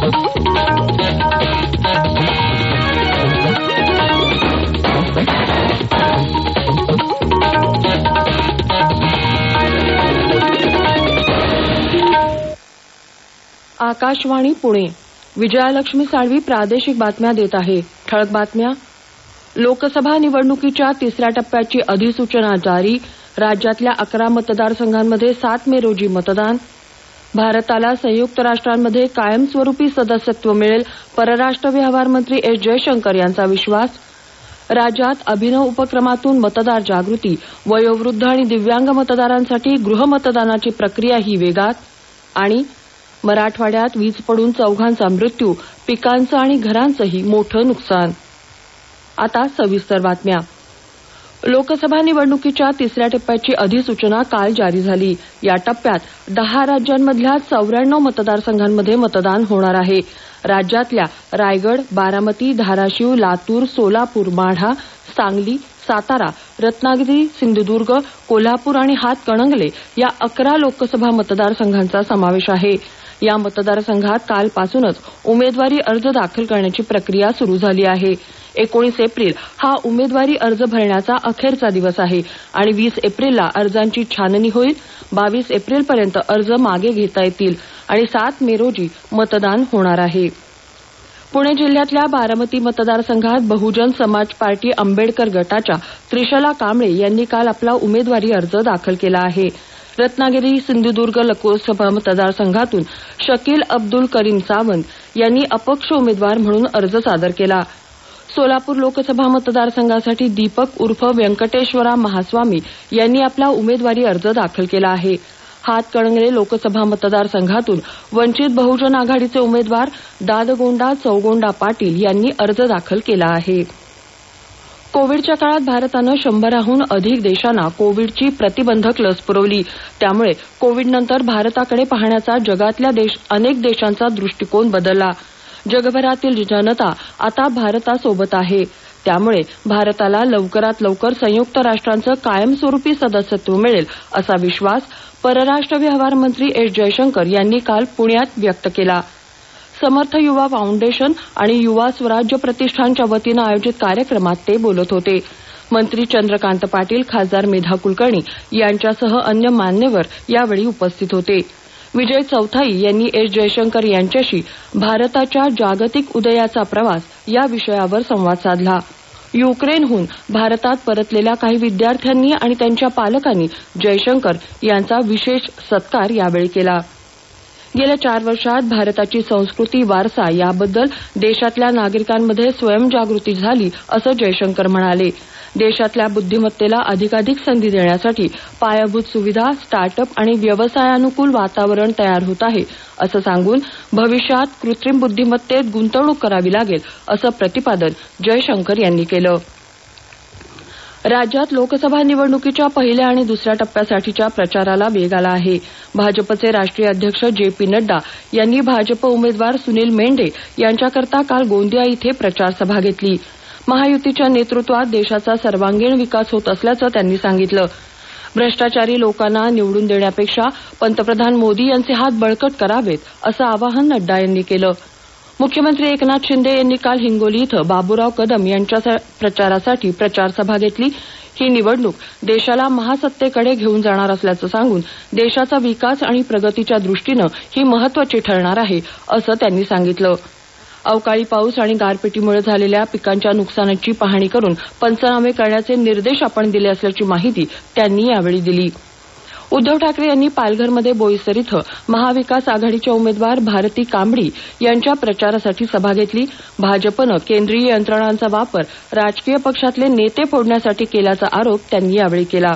आकाशवाणी पुणे. विजयालक्ष्मी साळवी प्रादेशिक बातम्या देत आहे. ठळक बातम्या. लोकसभा निवडणुकीच्या तिसऱ्या टप्प्याची अधिसूचना जारी. राज्यातल्या 11 मतदारसंघांमध्ये 7 मे रोजी मतदान. भारताला संयुक्त राष्ट्रांमध्ये कायमस्वरूपी सदस्यत्व मिळेल, परराष्ट्र व्यवहार मंत्री एस जयशंकर यांचा विश्वास. राज्यात अभिनव उपक्रमातून मतदार जागृती. वयोवृद्ध आणि दिव्यांग मतदारांसाठी गृहमतदानाची प्रक्रियाही वेगात. आणि मराठवाड्यात वीज पडून 4घांचा मृत्यू, पिकांचं आणि घरांचंही मोठं नुकसान. आता सविस्तर बातम्या. लोकसभा निवडणुकीच्या तिसऱ्या टप्प्याची अधिसूचना काल जारी झाली. या टप्प्यात 10 राज्यांमधल्या 94 मतदारसंघांमध्ये मतदान होणार आहे. राज्यातल्या रायगड, बारामती, धाराशिव, लातूर, सोलापूर, माढा, सांगली, सातारा, रत्नागिरी, सिंधुदुर्ग, कोल्हापूर आणि हातकणंगले या 11 लोकसभा मतदारसंघांचा समावेश आहे. या मतदारसंघात कालपासूनच उमेदवारी अर्ज दाखल करण्याची प्रक्रिया सुरू झाली आहे. 19 एप्रिल हा उमेदवारी अर्ज भरण्याचा अखेरचा दिवस आहे आणि 20 एप्रिलला अर्जांची छाननी होईल. 22 एप्रिलपर्यंत अर्ज मागे घेता येतील आणि 7 मे रोजी मतदान होणार आहे. पुणे जिल्ह्यातल्या बारामती मतदारसंघात बहुजन समाज पार्टी आंबेडकर गटाच्या त्रिशला कांबळे यांनी काल आपला उमेदवारी अर्ज दाखल केला आहे. रत्नागिरी सिंधुदुर्ग लोकसभा मतदारसंघातून शकील अब्दुल करीम सावंत यांनी अपक्ष उमेदवार म्हणून अर्ज सादर केला. सोलापूर लोकसभा मतदारसंघासाठी दीपक उर्फ व्यंकटेश्वरा महास्वामी यांनी आपला उमेदवारी अर्ज दाखल केला आहे. हातकणंगले लोकसभा मतदारसंघातून वंचित बहुजन आघाडीचे उमेदवार दादगोंडा चौगोंडा पाटील यांनी अर्ज दाखल केला आहे. कोविडच्या काळात भारतानं 100हून अधिक देशांना कोविडची प्रतिबंधक लस पुरवली. त्यामुळे कोविडनंतर भारताकडे पाहण्याचा जगातल्या अनेक देशांचा दृष्टिकोन बदलला. जगभरातील जनता आता भारतासोबत आहे. त्यामुळे भारताला लवकरात लवकर संयुक्त राष्ट्रांचं कायमस्वरूपी सदस्यत्व मिळेल असा विश्वास परराष्ट्र व्यवहार मंत्री एस जयशंकर यांनी काल पुण्यात व्यक्त केला. समर्थ युवा फाउंडेशन आणि युवा स्वराज्य प्रतिष्ठानच्या वतीनं आयोजित कार्यक्रमात ते बोलत होते. मंत्री चंद्रकांत पाटील, खासदार मेधा कुलकर्णी यांच्यासह अन्य मान्यवर यावेळी उपस्थित होते. विजय चौथाई यांनी एस जयशंकर यांच्याशी भारताच्या जागतिक उदयाचा प्रवास या विषयावर संवाद साधला. युक्रेनहून भारतात परतलेल्या काही विद्यार्थ्यांनी आणि त्यांच्या पालकांनी जयशंकर यांचा विशेष सत्कार यावेळी केला. गेल्या 4 वर्षात भारताची संस्कृती, वारसा याबद्दल देशातल्या नागरिकांमध्ये स्वयंजागृती झाली असं जयशंकर म्हणाले. देशातल्या बुद्धिमत्तेला अधिकाधिक संधी देण्यासाठी पायाभूत सुविधा, स्टार्टअप आणि व्यवसायानुकूल वातावरण तयार होत आहे असं सांगून भविष्यात कृत्रिम बुद्धिमत्तेत गुंतवणूक करावी लागेल असं प्रतिपादन जयशंकर यांनी केलं. राज्यात लोकसभा निवडणुकीच्या पहिल्या आणि दुसऱ्या टप्प्यासाठीच्या प्रचाराला वेग आला आहे. भाजपचे राष्ट्रीय अध्यक्ष जे.पी. नड्डा यांनी भाजप उमेदवार सुनील मेंढे यांच्याकरता काल गोंदिया इथे प्रचारसभा घेतली. महायुतीच्या नेतृत्वात देशाचा सर्वांगीण विकास होत असल्याचं त्यांनी सांगितलं. भ्रष्टाचारी लोकांना निवडून देण्यापेक्षा पंतप्रधान मोदी यांचे हात बळकट करावेत असं आवाहन नड्डा यांनी केलं. मुख्यमंत्री एकनाथ शिंदे यांनी काल हिंगोली इथं बाबूराव कदम यांच्या प्रचारासाठी प्रचारसभा घेतली. ही निवडणूक देशाला महासत्तेकडे घेऊन जाणार असल्याचं सांगून देशाचा विकास आणि प्रगतीच्या दृष्टीनं ही महत्वाची ठरणार आहे असं त्यांनी सांगितलं. अवकाळी पाऊस आणि गारपिटीमुळे झालेल्या पिकांच्या नुकसानाची पाहणी करून पंचनामे करण्याचे निर्देश आपण दिले असल्याची माहिती त्यांनी यावेळी दिली. उद्धव ठाकरे यांनी पालघरमध्ये बोईसर इथं महाविकास आघाडीच्या उमेदवार भारती कांबडी यांच्या प्रचारासाठी सभा घेतली. भाजपनं केंद्रीय यंत्रणांचा वापर राजकीय पक्षातले नेते फोडण्यासाठी केल्याचा आरोप त्यांनी यावेळी केला.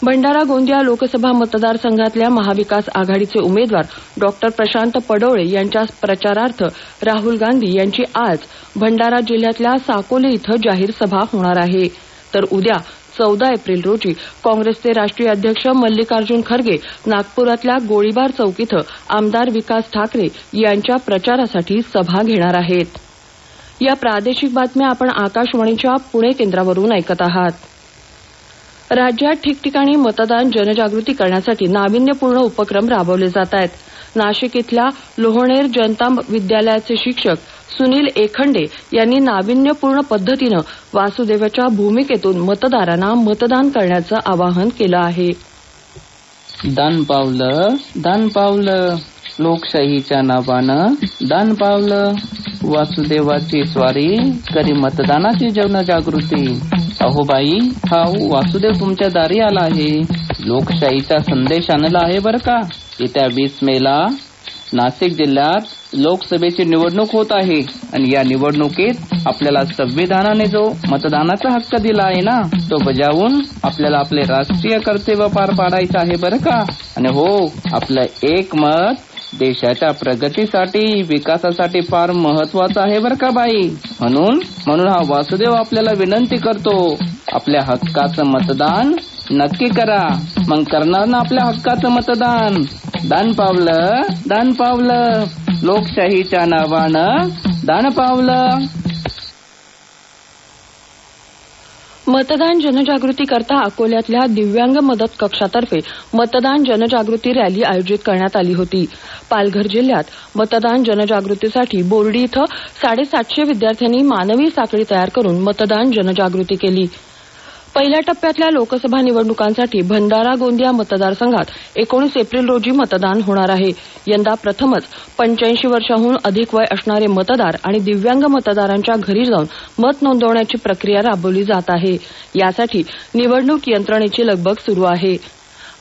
भंडारा गोंदिया लोकसभा मतदारसंघातल्या महाविकास आघाडीचे उमेदवार डॉ. प्रशांत पडोळे यांच्या प्रचारार्थ राहुल गांधी यांची आज भंडारा जिल्ह्यातल्या साकोली इथं जाहीर सभा होणार आहे. तर उद्या 14 एप्रिल रोजी काँग्रेसचे राष्ट्रीय अध्यक्ष मल्लिकार्जुन खरगे नागपुरातल्या गोळीबार चौक इथं आमदार विकास ठाकरे यांच्या प्रचारासाठी सभा घेणार आहेत. या प्रादेशिक बातम्या आपण आकाशवाणीच्या पुणे केंद्रावरून ऐकत आहात. राज्यात ठिकठिकाणी मतदान जनजागृती करण्यासाठी नाविन्यपूर्ण उपक्रम राबवले जात आहेत. नाशिक इथल्या लोहणेर जनता विद्यालयाचे शिक्षक सुनील एखंडे यांनी नाविन्यपूर्ण पद्धतीनं वासुदेवाच्या भूमिकेतून मतदारांना मतदान करण्याचं आवाहन केलं आहे. दान पावलं लोकशाहीच्या नावानं दान पावलं वासुदेवाची स्वारी करी मतदानाची जनजागृती. अहो बाई, हा वासुदेव तुमच्या दारी आला आहे. लोकशाहीचा संदेश आणला आहे बरं का. येत्या 20 मेला नाशिक जिल्ह्यात लोकसभेची निवडणूक होत आहे आणि या निवडणुकीत आपल्याला संविधानाने जो मतदानाचा हक्क दिला आहे ना, तो बजावून आपल्याला आपले राष्ट्रीय कर्तव्य पार पाडायचं आहे बरं का. आणि हो, आपलं एक मत देशाच्या प्रगतीसाठी विकासासाठी फार महत्वाचं आहे बरं का बाई. म्हणून हा वासुदेव आपल्याला विनंती करतो, आपल्या हक्काचं मतदान नक्की करा. मग करणार ना आपल्या हक्काचं मतदान. दान पावलं लोकशाहीच्या नावानं दान पावलं. मतदान जनजागृती करता अकोल्यातल्या दिव्यांग मदत कक्षातर्फे मतदान जनजागृती रॅली आयोजित करण्यात आली होती. पालघर जिल्ह्यात मतदान जनजागृतीसाठी बोर्डी इथं 750 विद्यार्थ्यांनी मानवी साखळी तयार करून मतदान जनजागृती केली. पहिल्या टप्प्यातल्या लोकसभा निवडणुकांसाठी भंडारा गोंदिया मतदारसंघात 19 एप्रिल रोजी मतदान होणार आहे. यंदा प्रथमच 85 वर्षांहून अधिक वय असणारे मतदार आणि दिव्यांग मतदारांच्या घरी जाऊन मत नोंदवण्याची प्रक्रिया राबवली जात आहे. यासाठी निवडणूक यंत्रणेची लगबग सुरू आहे.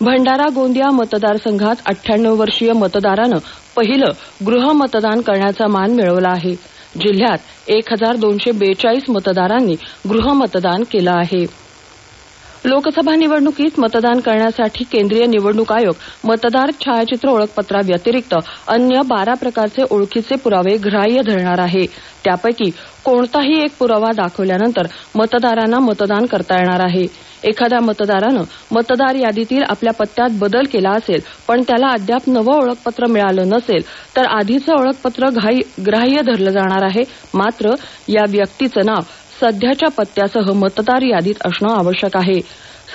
भंडारा गोंदिया मतदारसंघात 98 वर्षीय मतदारानं पहिलं गृह मतदान करण्याचा मान मिळवला आहे. जिल्ह्यात 1242 मतदारांनी गृह मतदान केलं आहे. लोकसभा निवडणुकीत मतदान करण्यासाठी केंद्रीय निवडणूक आयोग मतदार छायाचित्र ओळखपत्राव्यतिरिक्त अन्य 12 प्रकारचे ओळखीचे पुरावे ग्राह्य धरणार आहे. त्यापैकी कोणताही एक पुरावा दाखवल्यानंतर मतदारांना मतदान करता येणार आहे. एखाद्या मतदारानं मतदार यादीतील आपल्या पत्त्यात बदल केला असेल पण त्याला अद्याप नवं ओळखपत्र मिळालं नसेल तर आधीचं ओळखपत्र ग्राह्य धरलं जाणार आहे. मात्र या व्यक्तीचं नाव सध्याच्या पत्त्यासह मतदार यादीत असणं आवश्यक आहे.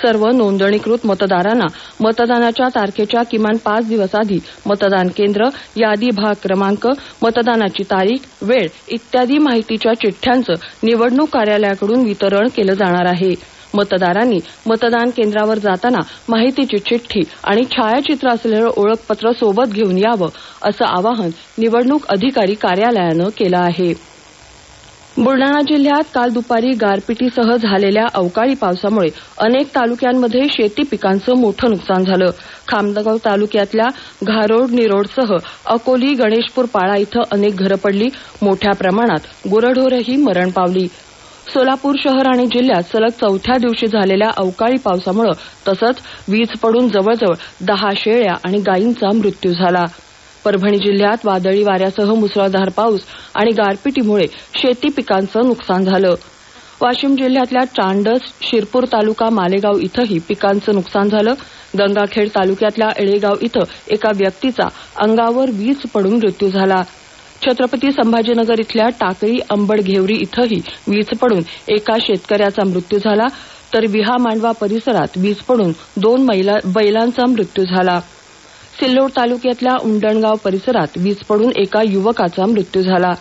सर्व नोंदणीकृत मतदारांना मतदानाच्या तारखेच्या किमान 5 दिवस आधी मतदान केंद्र, यादी भाग क्रमांक, मतदानाची तारीख, वेळ इत्यादी माहितीच्या चिठ्ठ्यांचं निवडणूक कार्यालयाकडून वितरण केलं जाणार आहे. मतदारांनी मतदान केंद्रावर जाताना माहितीची चिठ्ठी आणि छायाचित्र असलेलं ओळखपत्र सोबत घेऊन यावं असं आवाहन निवडणूक अधिकारी कार्यालयानं केलं आहे. बुलडाणा जिल्ह्यात काल दुपारी गारपिटीसह झालेल्या अवकाळी पावसामुळे अनेक तालुक्यांमध्ये शेती पिकांचं मोठं नुकसान झालं. खामगाव तालुक्यातल्या घारोड निरोडसह अकोली, गणेशपूर, पाळा इथं अनेक घरं पडली. मोठ्या प्रमाणात गुरंढोरही मरण पावली. सोलापूर शहर आणि जिल्ह्यात सलग 4थ्या दिवशी झालेल्या अवकाळी पावसामुळे तसंच वीज पडून जवळजवळ 10 शेळ्या आणि गायींचा मृत्यू झाला. परभणी जिल्ह्यात वादळी वाऱ्यासह मुसळधार पाऊस आणि गारपिटीमुळे शेती पिकांचं नुकसान झालं. वाशिम जिल्ह्यातल्या चांडस, शिरपूर तालुका, मालेगाव इथंही पिकांचं नुकसान झालं. गंगाखेड तालुक्यातल्या एळेगाव इथं एका व्यक्तीचा अंगावर वीज पडून मृत्यू झाला. छत्रपती संभाजीनगर इथल्या टाकळी, अंबड, घेवरी इथंही वीज पडून एका शेतकऱ्याचा मृत्यू झाला. तर विहा मांडवा परिसरात वीज पडून 2 बैलांचा मृत्यू झाला. सिल्लोड तालुक्यातल्या उंडणगाव परिसरात वीज पडून एका युवकाचा मृत्यू झाला.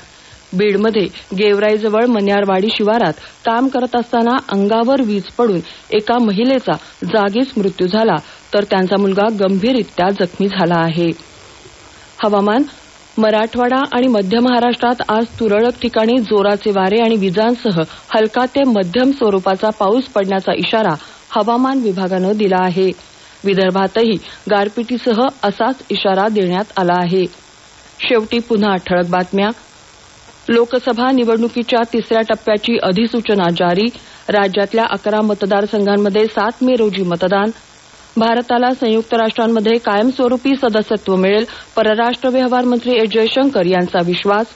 बीडमध्ये गेवराईजवळ मन्यारवाडी शिवारात काम करत असताना अंगावर वीज पडून एका महिलेचा जागीच मृत्यू झाला तर त्यांचा मुलगा गंभीररित्या जखमी झाला आहे. हवामान. मराठवाडा आणि मध्य महाराष्ट्रात आज तुरळक ठिकाणी जोराचे वारे आणि विजांसह हलका ते मध्यम स्वरूपाचा पाऊस पडण्याचा इशारा हवामान विभागानं दिला आहे. विदर्भातही गारपिटीसह असाच इशारा देण्यात आला आहे. शेवटी पुन्हा ठळक बातम्या. लोकसभा निवडणुकीच्या 3ऱ्या टप्प्याची अधिसूचना जारी. राज्यातल्या 11 मतदारसंघांमध्ये 7 मे रोजी मतदान. भारताला संयुक्त राष्ट्रांमध्ये कायमस्वरूपी सदस्यत्व मिळेल, परराष्ट्र व्यवहार मंत्री एस जयशंकर यांचा विश्वास.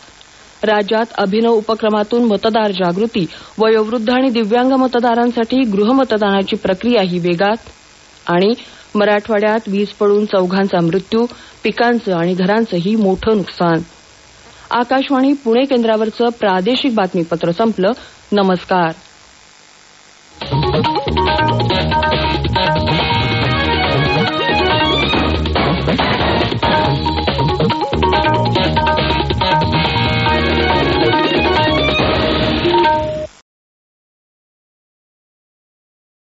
राज्यात अभिनव उपक्रमातून मतदार जागृती. वयोवृद्ध आणि दिव्यांग मतदारांसाठी गृहमतदानाची प्रक्रियाही वेगात. आणि मराठवाड्यात वीज पडून 4घांचा मृत्यू, पिकांचं आणि घरांचंही मोठं नुकसान. आकाशवाणी पुणे केंद्रावरचं प्रादेशिक बातमीपत्र संपलं. नमस्कार.